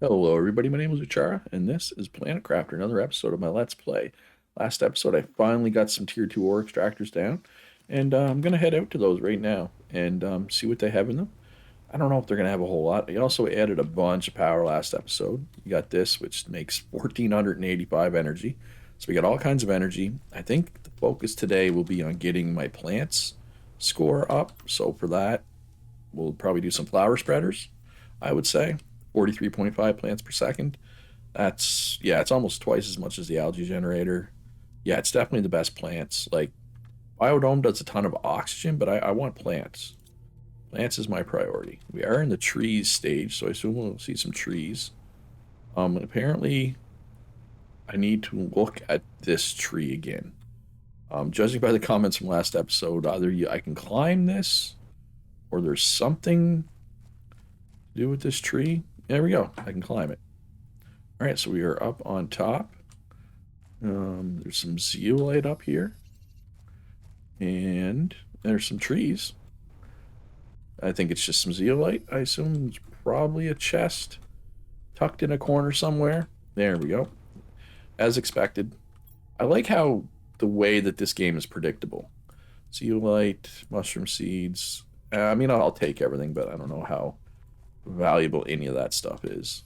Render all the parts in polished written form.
Hello, everybody. My name is Uchara, and this is Planet Crafter, another episode of my Let's Play. Last episode, I finally got some Tier 2 ore extractors down, and I'm going to head out to those right now and see what they have in them. I don't know if they're going to have a whole lot. I also added a bunch of power last episode. You got this, which makes 1485 energy. So we got all kinds of energy. I think the focus today will be on getting my plants score up. So for that, we'll probably do some flower spreaders, I would say. 43.5 plants per second. That's, yeah, it's almost twice as much as the algae generator. Yeah, it's definitely the best plants. Like, Biodome does a ton of oxygen, but I want plants. Plants is my priority. We are in the trees stage, so I assume we'll see some trees. Apparently, I need to look at this tree again. Judging by the comments from last episode, either I can climb this, or there's something to do with this tree. There we go. I can climb it. All right, so we are up on top. There's some zeolite up here, and there's some trees. I think it's just some zeolite. I assume it's probably a chest tucked in a corner somewhere. There we go. As expected. I like how the way that this game is predictable. Zeolite, mushroom seeds. I mean, I'll take everything, but I don't know how valuable any of that stuff is.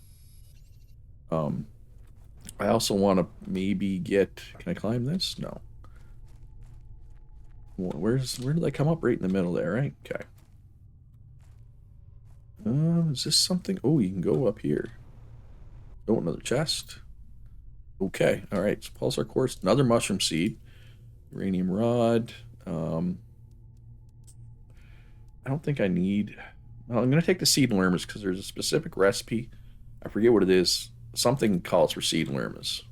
Um, I also want to maybe get. Can I climb this? No. Where did I come up? Right in the middle there, right? Okay. Is this something? Oh, you can go up here. Oh, another chest. Okay, all right. So pulsar quartz, another mushroom seed, uranium rod. Um, I don't think I need. Well, I'm gonna take the seed lermas because there's a specific recipe. I forget what it is. Something calls for seed lermas.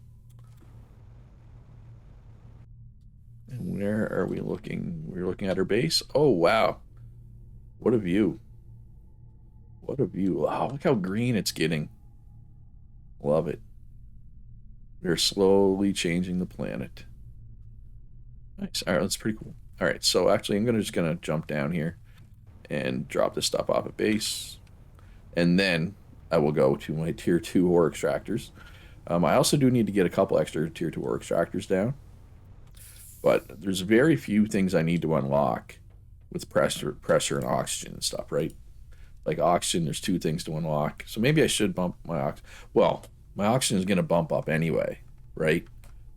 And where are we looking? We're looking at our base. Oh wow, what a view! What a view! Wow, look how green it's getting. Love it. They're slowly changing the planet. Nice. All right, that's pretty cool. All right, so actually, I'm just gonna jump down here and drop this stuff off at base, and then I will go to my tier 2 ore extractors. I also do need to get a couple extra tier 2 ore extractors down, but there's very few things I need to unlock with pressure, and oxygen and stuff, right? Like oxygen, there's two things to unlock, so maybe I should bump my ox. Well, my oxygen is going to bump up anyway, right?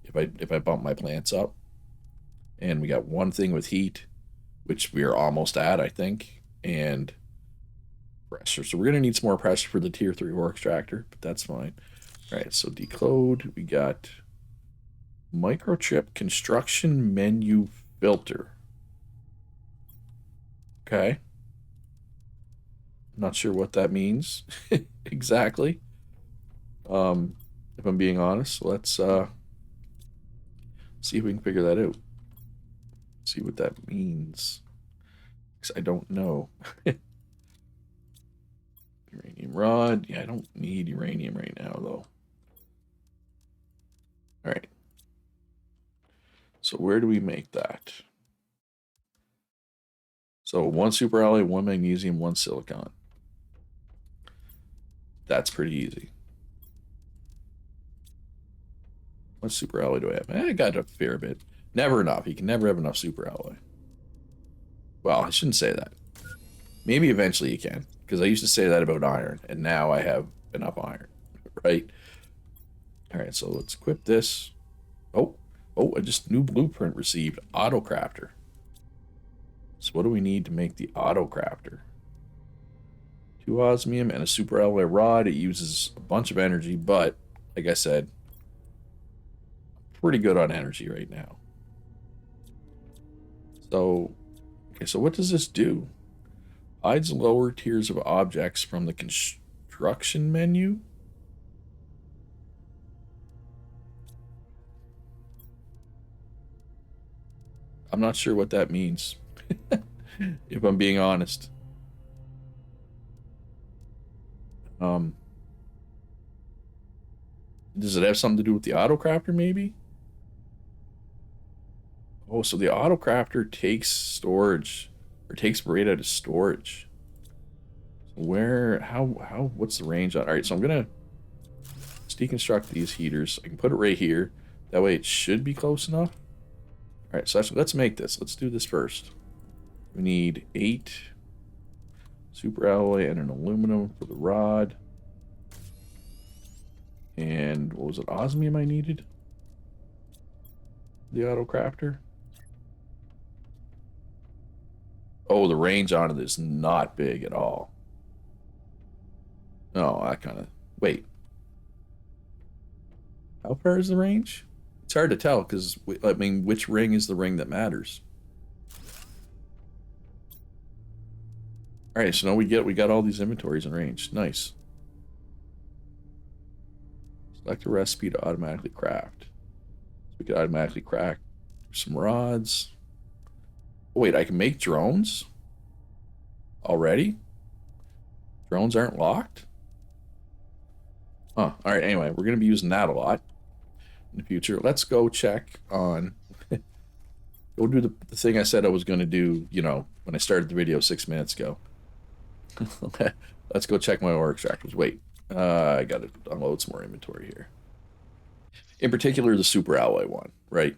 If I bump my plants up, and we got one thing with heat, which we are almost at, I think, and pressure. So we're going to need some more pressure for the tier 3 ore extractor, but that's fine. All right, so decode, we got microchip construction menu filter. Okay. I'm not sure what that means exactly. If I'm being honest, let's see if we can figure that out. See what that means. Because I don't know. Uranium rod. Yeah, I don't need uranium right now, though. All right. So where do we make that? So one super alloy, one magnesium, one silicon. That's pretty easy. What super alloy do I have? I got a fair bit. Never enough. You can never have enough super alloy. Well, I shouldn't say that. Maybe eventually you can, because I used to say that about iron, and now I have enough iron, right? All right, so let's equip this. Oh, I just new blueprint received. Auto crafter. So what do we need to make the auto crafter? 2 osmium and a super alloy rod. It uses a bunch of energy, but like I said, pretty good on energy right now. So, okay, so what does this do? Hides lower tiers of objects from the construction menu. I'm not sure what that means, if I'm being honest. Um, does it have something to do with the auto crafter, maybe? Oh, so the auto crafter takes storage, or takes right out of storage. Where, what's the range on? All right, so I'm gonna let's deconstruct these heaters. I can put it right here. That way it should be close enough. All right, so actually, let's make this. Let's do this first. We need 8 super alloy and an aluminum for the rod. And what was it? Osmium I needed? The auto crafter. Oh, the range on it is not big at all. Oh, I kind of... Wait. How far is the range? It's hard to tell because, I mean, which ring is the ring that matters? All right, so now we got all these inventories in range. Nice. Select a recipe to automatically craft. So we could automatically craft some rods. Oh, wait, I can make drones? Already? Drones aren't locked? Huh. All right, anyway, we're going to be using that a lot in the future. Let's go check on... go do the thing I said I was going to do, you know, when I started the video 6 minutes ago. Let's go check my ore extractors. Wait, I got to unload some more inventory here. In particular, the super alloy one, right?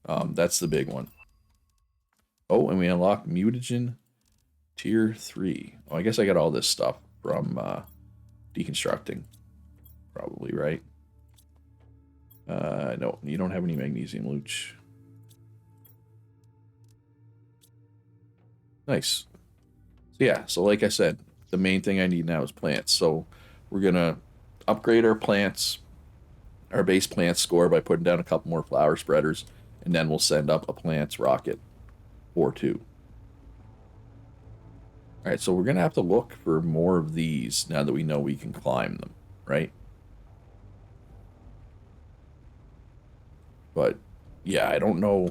That's the big one. Oh, and we unlocked mutagen tier 3. Oh, I guess I got all this stuff from deconstructing. Probably, right? No, you don't have any magnesium looch. Nice. So yeah, so like I said, the main thing I need now is plants. So we're gonna upgrade our plants, our base plant score by putting down a couple more flower spreaders, and then we'll send up a plants rocket or 2. All right, so we're gonna have to look for more of these now that we know we can climb them, right? But yeah, I don't know.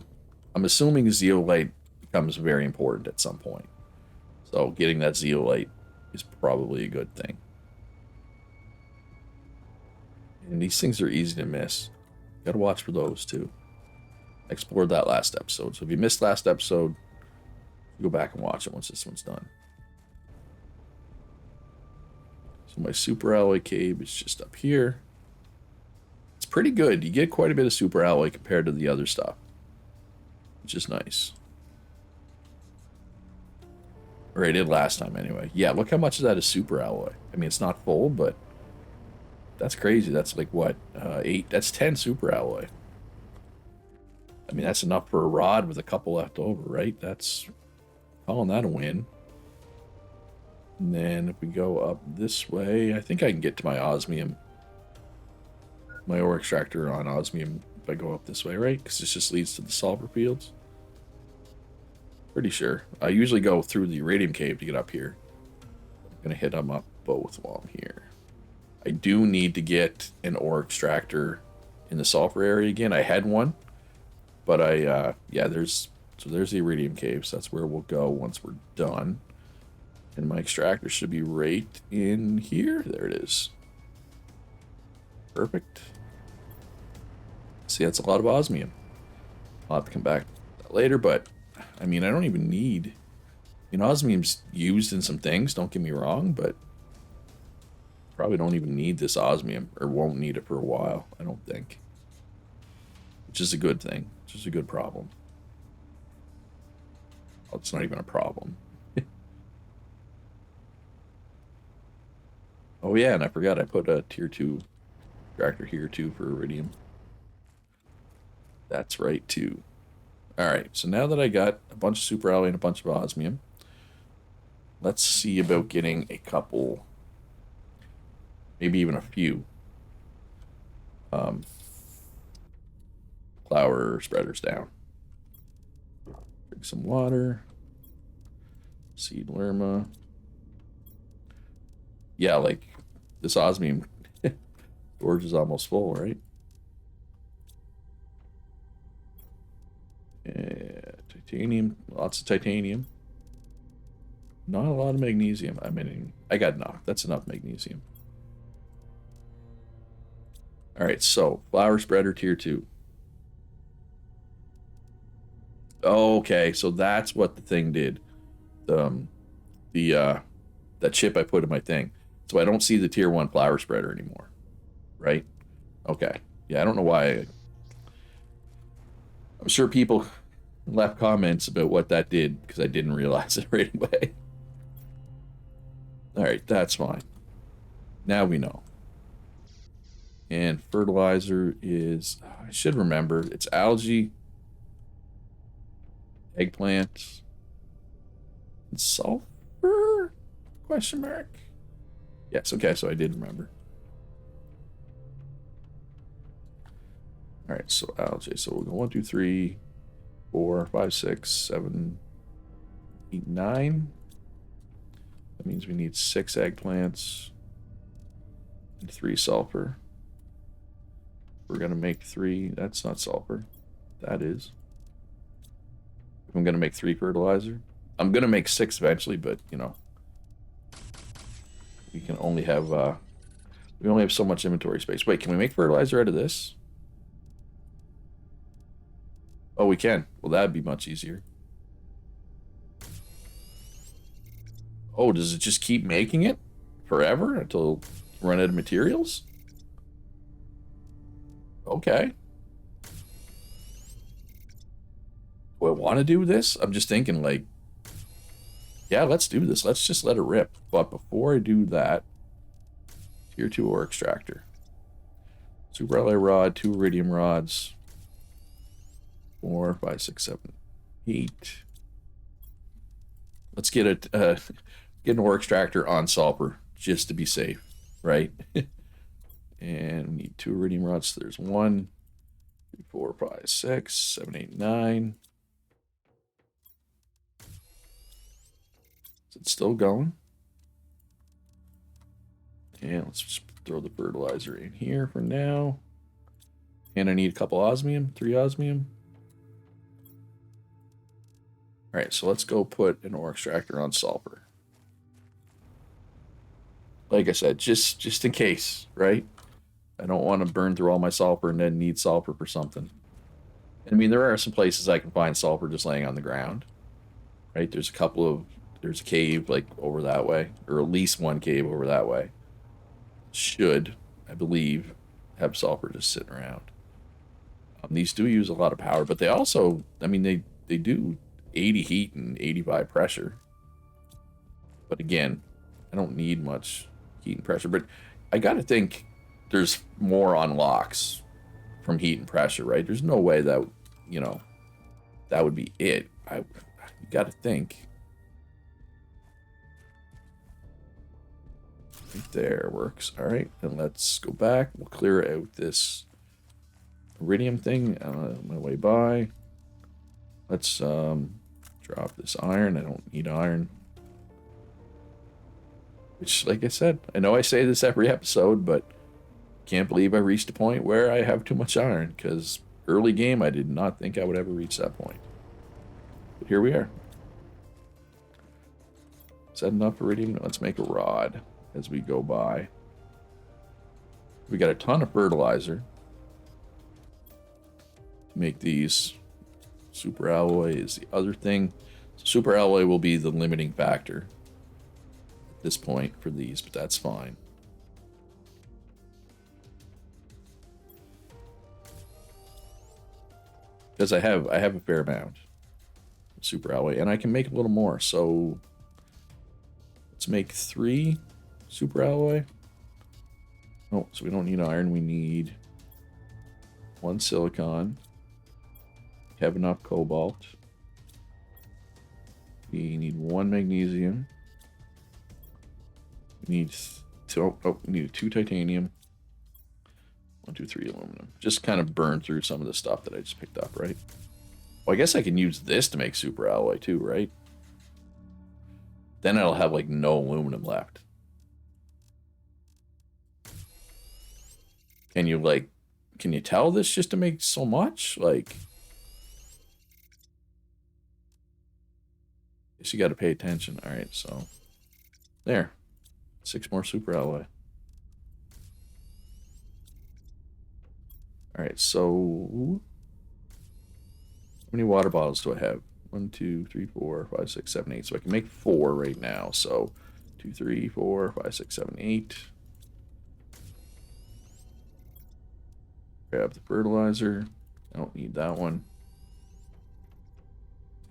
I'm assuming zeolite becomes very important at some point. So getting that zeolite is probably a good thing. And these things are easy to miss. Gotta watch for those too. I explored that last episode. So if you missed last episode, go back and watch it once this one's done. So my super alloy cave is just up here. It's pretty good. You get quite a bit of super alloy compared to the other stuff, which is nice. Or I did last time anyway. Yeah, look how much of that is super alloy. I mean, it's not full, but that's crazy. That's like what, 8? That's 10 super alloy. I mean, that's enough for a rod with a couple left over, right? That's calling that a win. And then if we go up this way, I think I can get to my osmium. My ore extractor on osmium if I go up this way, right? Because this just leads to the sulfur fields. Pretty sure. I usually go through the iridium cave to get up here. I'm going to hit them up both while I'm here. I do need to get an ore extractor in the sulfur area again. I had one, but yeah, there's the iridium cave, so that's where we'll go once we're done. And my extractor should be right in here. There it is. Perfect. See, that's a lot of osmium. I'll have to come back to that later, but I mean, I don't even need... You know, osmium's used in some things, don't get me wrong, but probably don't even need this osmium, or won't need it for a while, I don't think. Which is a good thing, which is a good problem. Well, it's not even a problem. Oh yeah, and I forgot I put a tier 2 extractor here too for iridium. That's right too. Alright, so now that I got a bunch of super alloy and a bunch of osmium, let's see about getting a couple, maybe even a few, flower spreaders down. Drink some water. Seed lerma. Yeah, like, this osmium storage is almost full, right? Titanium, lots of titanium. Not a lot of magnesium. I mean, I got enough. That's enough magnesium. All right, so flower spreader tier 2. Okay, so that's what the thing did. That chip I put in my thing. So I don't see the tier 1 flower spreader anymore. right? Okay. Yeah, I don't know why. I'm sure people left comments about what that did because I didn't realize it right away. All right, that's fine. Now we know. And fertilizer is, I should remember, it's algae, eggplant, and sulfur? Question mark. Yes, okay, so I did remember. All right, so algae. So we'll go 1, 2, 3, 4, 5, 6, 7, 8, 9. That means we need 6 eggplants and 3 sulfur. We're gonna make 3. That's not sulfur. That is. I'm gonna make 3 fertilizer. I'm gonna make 6 eventually, but you know, we can only have we only have so much inventory space. Wait, can we make fertilizer out of this? Oh, we can. Well, that'd be much easier. Oh, does it just keep making it forever until we run out of materials? Okay. Do I want to do this? I'm just thinking, like, yeah, let's do this. Let's just let it rip. But before I do that, tier 2 ore extractor. Super alloy rod, 2 iridium rods. 4, 5, 6, 7, 8. Let's get it. Get an ore extractor on sulfur just to be safe, right? And we need 2 iridium rods. So there's 1, 3, 4, 5, 6, 7, 8, 9. Is it still going? And let's just throw the fertilizer in here for now. And I need a couple osmium, 3 osmium. All right, so let's go put an ore extractor on sulfur. Like I said, just in case, right? I don't want to burn through all my sulfur and then need sulfur for something. I mean, there are some places I can find sulfur just laying on the ground, right? There's a cave like over that way, or at least one cave over that way. Should, I believe, have sulfur just sitting around. These do use a lot of power, but they also, I mean, they do 80 heat and 85 pressure. But again, I don't need much heat and pressure. But I gotta think there's more unlocks from heat and pressure, right? There's no way that, you know, that would be it. You gotta think. Right there works. All right, and let's go back. We'll clear out this iridium thing on my way by. Let's drop this iron. I don't need iron. Which, like I said, I know I say this every episode, but can't believe I reached a point where I have too much iron, because early game I did not think I would ever reach that point. But here we are. Is that enough iridium? Let's make a rod as we go by. We got a ton of fertilizer to make these. Super alloy is the other thing. So super alloy will be the limiting factor at this point for these, but that's fine. Because I have a fair amount of super alloy, and I can make a little more. So let's make 3 super alloy. Oh, so we don't need iron. We need 1 silicon. Have enough cobalt. We need 1 magnesium. We need we need 2 titanium. 1, 2, 3 aluminum. Just kind of burn through some of the stuff that I just picked up, right? Well, I guess I can use this to make super alloy too, right? Then I'll have like no aluminum left. Can you tell this just to make so much? Like, guess you got to pay attention. All right, so there, 6 more super alloy. All right, so how many water bottles do I have? 1, 2, 3, 4, 5, 6, 7, 8. So I can make 4 right now. So 2, 3, 4, 5, 6, 7, 8. Grab the fertilizer. I don't need that one.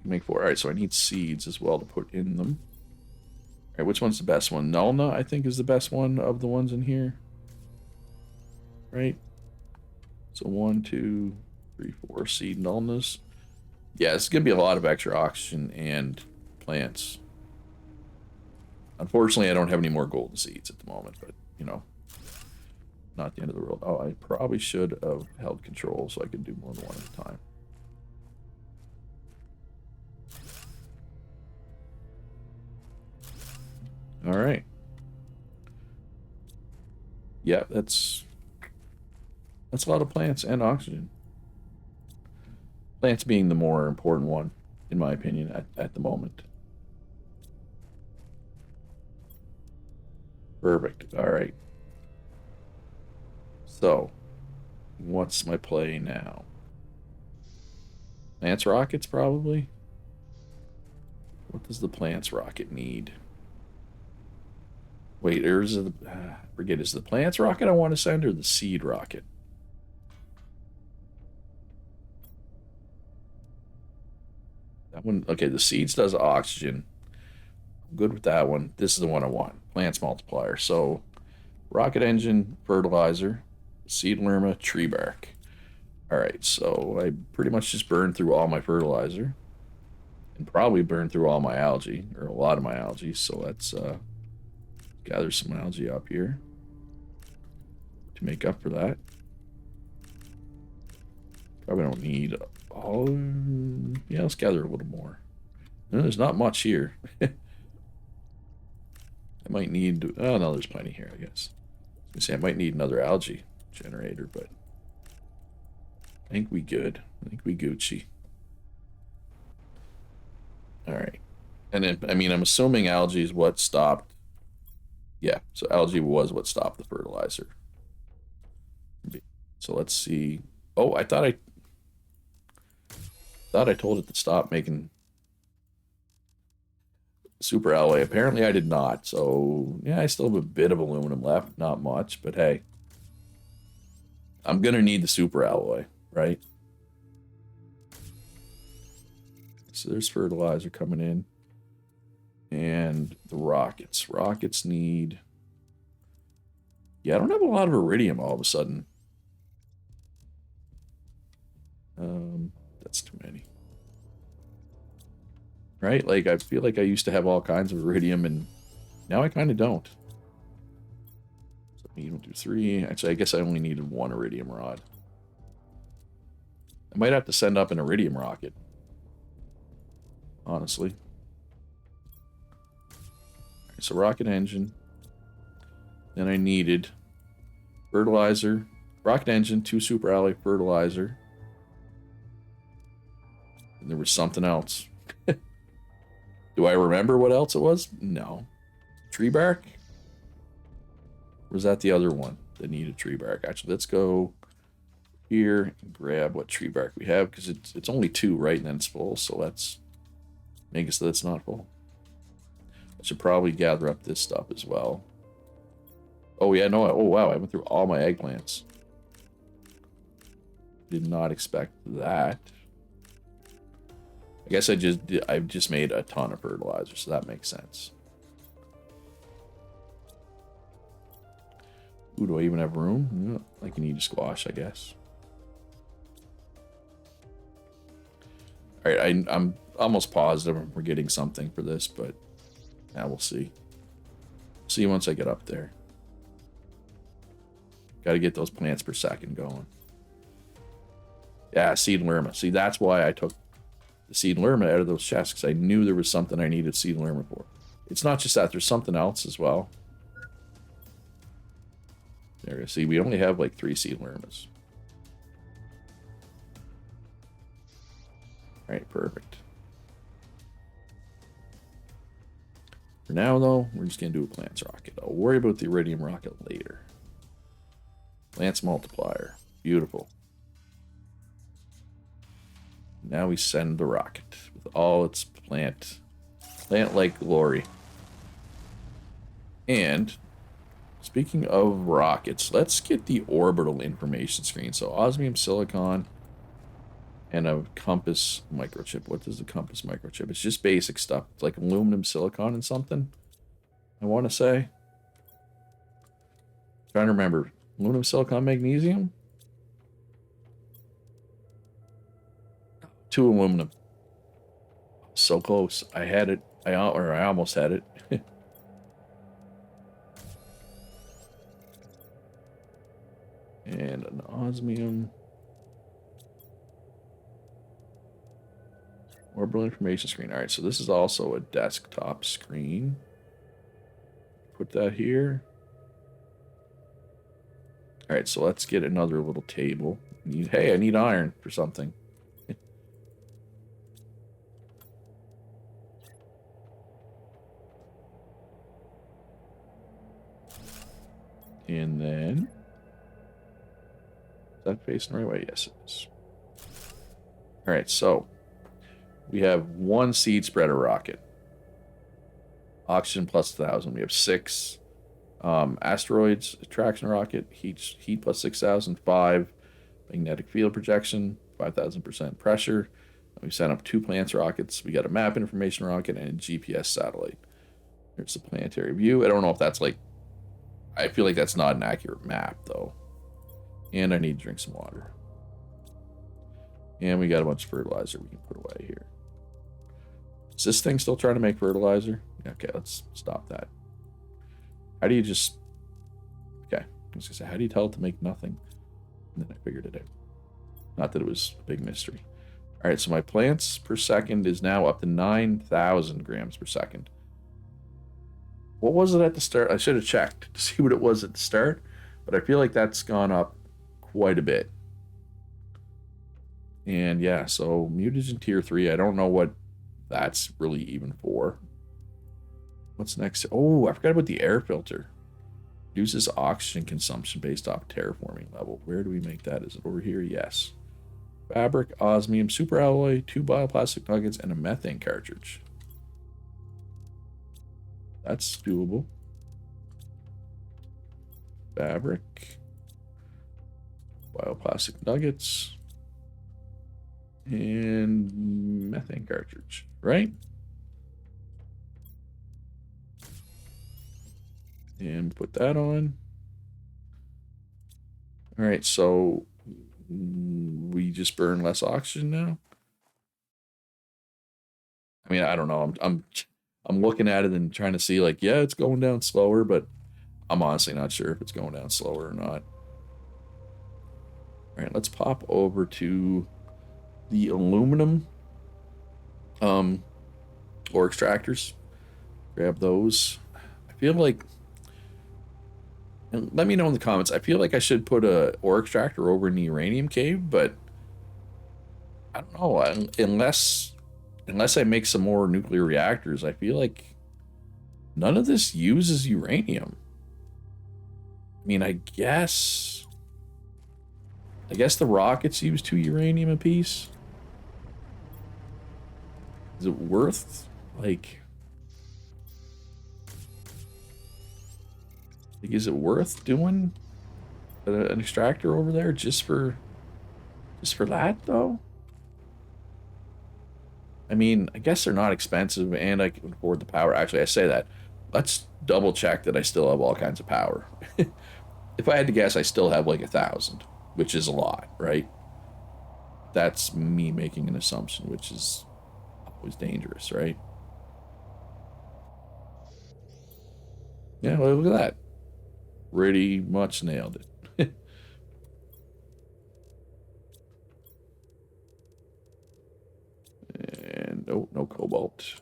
Make 4. Alright, so I need seeds as well to put in them. Alright, which one's the best one? Nulna, I think, is the best one of the ones in here. Right? So 1, 2, 3, 4 seed Nulnas. Yeah, it's going to be a lot of extra oxygen and plants. Unfortunately, I don't have any more golden seeds at the moment, but, you know, not the end of the world. Oh, I probably should have held control so I could do more than one at a time. All right. Yeah, that's a lot of plants and oxygen. Plants being the more important one, in my opinion, at the moment. Perfect. All right. So, what's my play now? Plants rockets, probably. What does the plants rocket need? Wait, or is it forget, is the plants rocket I want to send or the seed rocket? That one, okay, the seeds does oxygen. I'm good with that one. This is the one I want. Plants multiplier. So, rocket engine, fertilizer, seed lerma, tree bark. All right, so I pretty much just burned through all my fertilizer and probably burned through all my algae, or a lot of my algae. So let's gather some algae up here to make up for that. Probably don't need all. Yeah, let's gather a little more. No, there's not much here. I might need. Oh no, there's plenty here. I guess. I was gonna say I might need another algae generator, but I think we good. I think we Gucci. All right, and then I mean I'm assuming algae is what stopped. Yeah, so algae was what stopped the fertilizer. So let's see. Oh, I thought I told it to stop making super alloy. Apparently I did not. So yeah, I still have a bit of aluminum left. Not much, but hey. I'm gonna need the super alloy, right? So there's fertilizer coming in. And the rockets. Rockets need... Yeah, I don't have a lot of iridium all of a sudden. That's too many. Right? Like, I feel like I used to have all kinds of iridium, and now I kind of don't. So I need 1, 2, 3. Actually, I guess I only needed 1 iridium rod. I might have to send up an iridium rocket. Honestly. Alright, so rocket engine. Then I needed fertilizer, rocket engine, 2 super alloy fertilizer. And there was something else. Do I remember what else it was? No. Tree bark? Or was that the other one that needed tree bark? Actually, let's go here and grab what tree bark we have, because it's only 2, right? And then it's full, so let's make it so that's not full. I should probably gather up this stuff as well. Oh, yeah, no. Oh, wow. I went through all my eggplants. Did not expect that. I guess I've just made a ton of fertilizer, so that makes sense. Ooh, do I even have room? Yeah, I can eat a squash, I guess. Alright, I'm almost positive we're getting something for this, but now we'll see. See once I get up there. Gotta get those plants per second going. Yeah, seed lerma. See, that's why I took the seed lerma out of those chests, because I knew there was something I needed seed lerma for. It's not just that, there's something else as well. There you see, we only have like 3 seed lermas. Alright, perfect. For now, though, we're just going to do a plants rocket. I'll worry about the iridium rocket later. Plants multiplier. Beautiful. Now we send the rocket with all its plant-like glory. And Speaking of rockets, let's get the orbital information screen. So osmium silicon and a compass microchip. What is the compass microchip? It's just basic stuff. It's like aluminum silicon and something, I want to say. Trying to remember. Aluminum silicon magnesium? 2 aluminum. So close. I had it. I almost had it. And an osmium. Orbital information screen. All right, so this is also a desktop screen. Put that here. All right, so let's get another little table. Hey, I need iron for something. And then, is that facing the right way? Yes, it is. All right, so we have 1 seed spreader rocket. Oxygen plus 1,000. We have 6 asteroids attraction rocket. Heat plus 6,000. 5 magnetic field projection. 5,000% pressure. We sent up 2 plants rockets. We got a map information rocket and a GPS satellite. Here's the planetary view. I don't know if that's like, I feel like that's not an accurate map though. And I need to drink some water. And we got a bunch of fertilizer we can put away here. Is this thing still trying to make fertilizer? Okay, let's stop that. How do you just... Okay, I was gonna say, how do you tell it to make nothing? And then I figured it out. Not that it was a big mystery. All right, so my plants per second is now up to 9,000 grams per second. What was it at the start? I should have checked to see what it was at the start, but I feel like that's gone up quite a bit. And yeah, so mutagen tier 3, I don't know what that's really even for. What's next? Oh, I forgot about the air filter. Reduces oxygen consumption based off terraforming level. Where do we make that? Is it over here? Yes. Fabric, osmium, superalloy, 2 bioplastic nuggets, and a methane cartridge. That's doable. Fabric, bioplastic nuggets, and methane cartridge, right? And put that on. All right, so we just burn less oxygen now. I mean, I don't know. I'm looking at it and trying to see like, yeah, it's going down slower, but I'm honestly not sure if it's going down slower or not. All right, let's pop over to the aluminum ore extractors. Grab those. I feel like, and let me know in the comments, I feel like I should put a ore extractor over in the uranium cave, but I don't know, unless I make some more nuclear reactors, I feel like none of this uses uranium. I mean, I guess the rockets use 2 uranium apiece. Is it worth, like is it worth doing an extractor over there just for that though? I mean, I guess they're not expensive and I can afford the power. Actually, I say that. Let's double check that I still have all kinds of power. If I had to guess, I still have like 1,000, which is a lot, right? That's me making an assumption, which is always dangerous, right? Yeah, well, look at that. Pretty much nailed it. And no cobalt.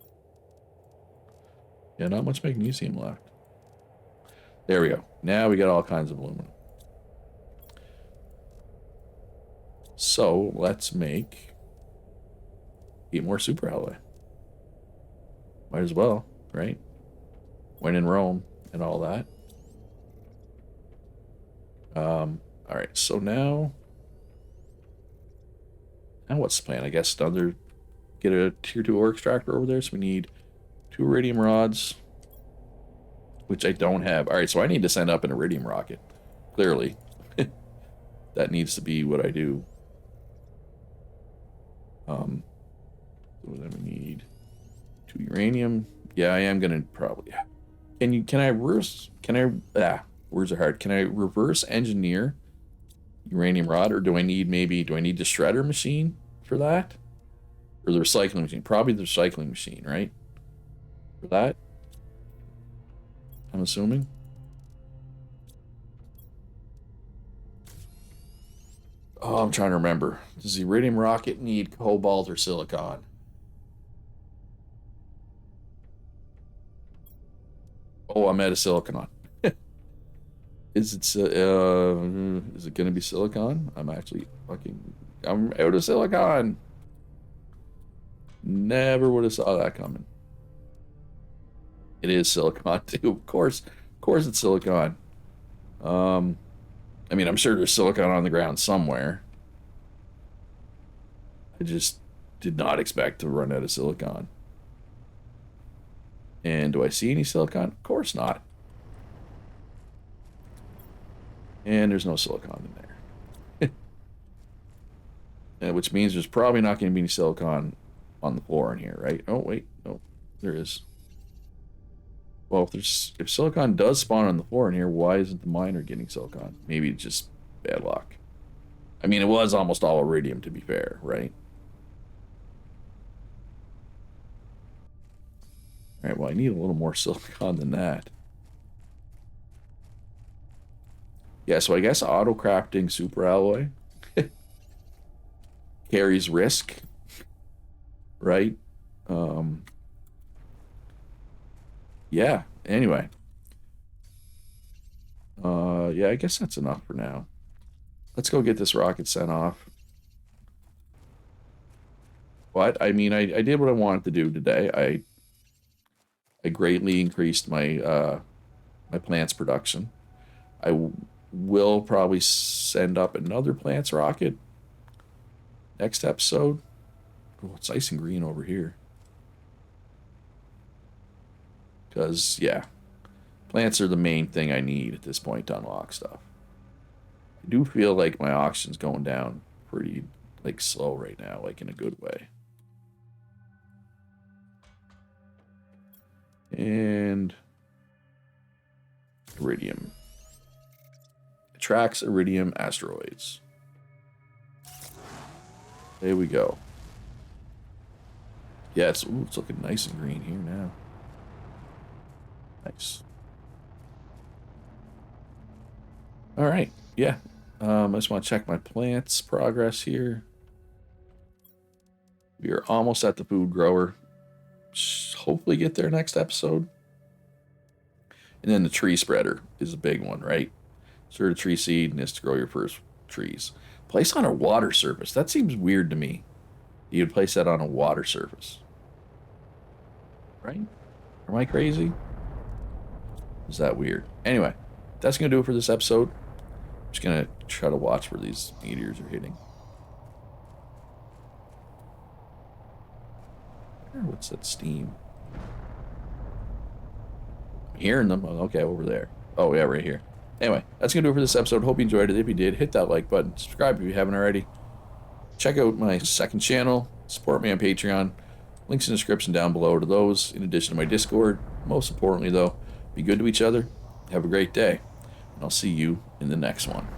Yeah, not much magnesium left. There we go. Now we got all kinds of aluminum. So let's make 8 more superalloy. Might as well, right? When in Rome and all that. All right, so now what's the plan? I guess another, get a tier 2 ore extractor over there. So we need 2 iridium rods. which I don't have. All right, so I need to send up an iridium rocket. Clearly, that needs to be what I do. So then we need 2 uranium. Yeah, I am gonna probably. Can I reverse? Words are hard. Can I reverse engineer uranium rod, or do I need the shredder machine for that, or the recycling machine? Probably the recycling machine, right? For that, I'm assuming. Oh, I'm trying to remember. Does the iridium rocket need cobalt or silicon? Oh, I'm out of silicon. Is it gonna be silicon? I'm out of silicon. Never would have saw that coming. It is silicon too, of course. Of course it's silicon. I mean, I'm sure there's silicon on the ground somewhere. I just did not expect to run out of silicon. And do I see any silicon? Of course not. And there's no silicon in there. Which means there's probably not going to be any silicon on the floor in here, right? Oh, wait. No, there is. Well, if silicon does spawn on the floor in here, why isn't the miner getting silicon? Maybe it's just bad luck. I mean, it was almost all iridium, to be fair, right? All right, well, I need a little more silicon than that. Yeah, so I guess auto-crafting super alloy carries risk, right? Yeah, anyway. Yeah, I guess that's enough for now. Let's go get this rocket sent off. But, I mean, I did what I wanted to do today. I greatly increased my my plants production. I will probably send up another plants rocket next episode. Oh, it's nice and green over here. Because, yeah, plants are the main thing I need at this point to unlock stuff. I do feel like my oxygen's going down pretty, like, slow right now, like, in a good way. And iridium. Attracts iridium asteroids. There we go. Yeah, it's looking nice and green here now. Nice. All right. Yeah. I just want to check my plants progress here. We are almost at the food grower. Hopefully get there next episode. And then the tree spreader is a big one, right? Insert a tree seed and it's to grow your first trees. Place on a water surface. That seems weird to me. You'd place that on a water surface. Right? Am I crazy? Is that weird? Anyway, that's going to do it for this episode. I'm just going to try to watch where these meteors are hitting. What's that steam? I'm hearing them. Oh, okay, over there. Oh, yeah, right here. Anyway, that's going to do it for this episode. Hope you enjoyed it. If you did, hit that like button. Subscribe if you haven't already. Check out my second channel. Support me on Patreon. Links in the description down below to those, in addition to my Discord. Most importantly, though, be good to each other. Have a great day. And I'll see you in the next one.